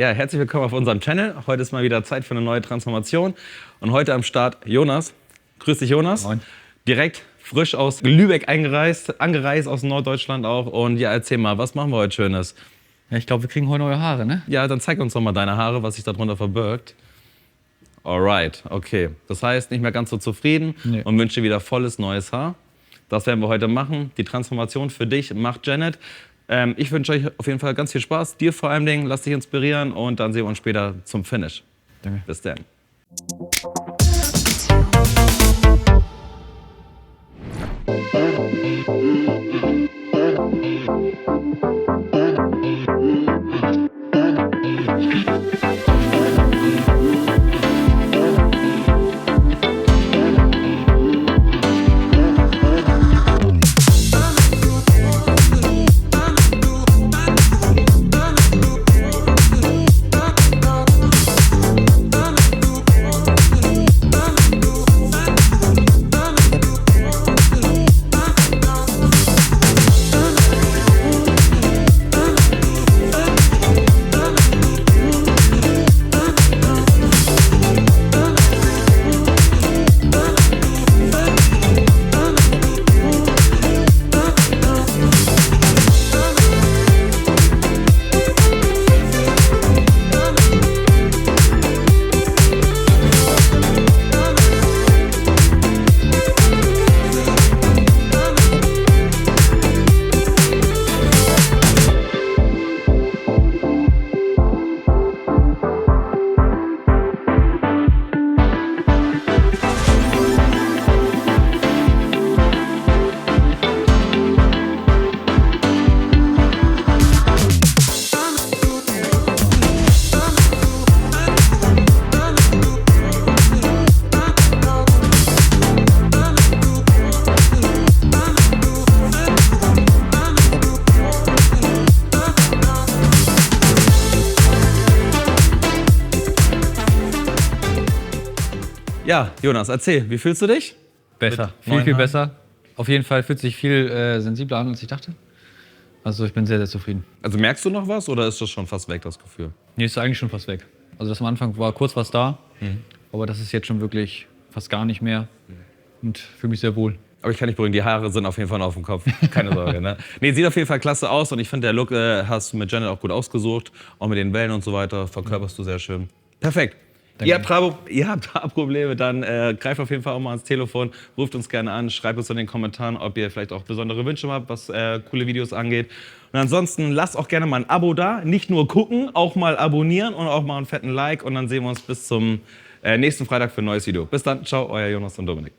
Ja, herzlich willkommen auf unserem Channel. Heute ist mal wieder Zeit für eine neue Transformation. Und heute am Start Jonas. Grüß dich, Jonas. Moin. Direkt frisch aus Lübeck angereist aus Norddeutschland auch. Und ja, erzähl mal, was machen wir heute Schönes? Ja, ich glaube, wir kriegen heute neue Haare, ne? Ja, dann zeig uns doch mal deine Haare, was sich darunter verbirgt. Alright, okay. Das heißt, nicht mehr ganz so zufrieden und wünsche dir wieder volles neues Haar. Das werden wir heute machen. Die Transformation für dich macht Janet. Ich wünsche euch auf jeden Fall ganz viel Spaß. Dir vor allem, lass dich inspirieren und dann sehen wir uns später zum Finish. Danke. Bis dann. Ja, Jonas, erzähl, wie fühlst du dich? Besser, viel besser. Auf jeden Fall fühlt sich viel sensibler an, als ich dachte. Also ich bin sehr, sehr zufrieden. Also merkst du noch was oder ist das schon fast weg, das Gefühl? Nee, ist eigentlich schon fast weg. Also das am Anfang war kurz was da, aber das ist jetzt schon wirklich fast gar nicht mehr und fühle mich sehr wohl. Aber ich kann dich beruhigen, die Haare sind auf jeden Fall auf dem Kopf. Keine Sorge, ne? Nee, sieht auf jeden Fall klasse aus und ich finde, der Look hast du mit Janet auch gut ausgesucht. Auch mit den Wellen und so weiter, verkörperst du sehr schön. Perfekt. Ihr habt Haarprobleme, dann greift auf jeden Fall auch mal ans Telefon, ruft uns gerne an, schreibt uns in den Kommentaren, ob ihr vielleicht auch besondere Wünsche habt, was coole Videos angeht. Und ansonsten lasst auch gerne mal ein Abo da, nicht nur gucken, auch mal abonnieren und auch mal einen fetten Like und dann sehen wir uns bis zum nächsten Freitag für ein neues Video. Bis dann, ciao, euer Jonas und Dominik.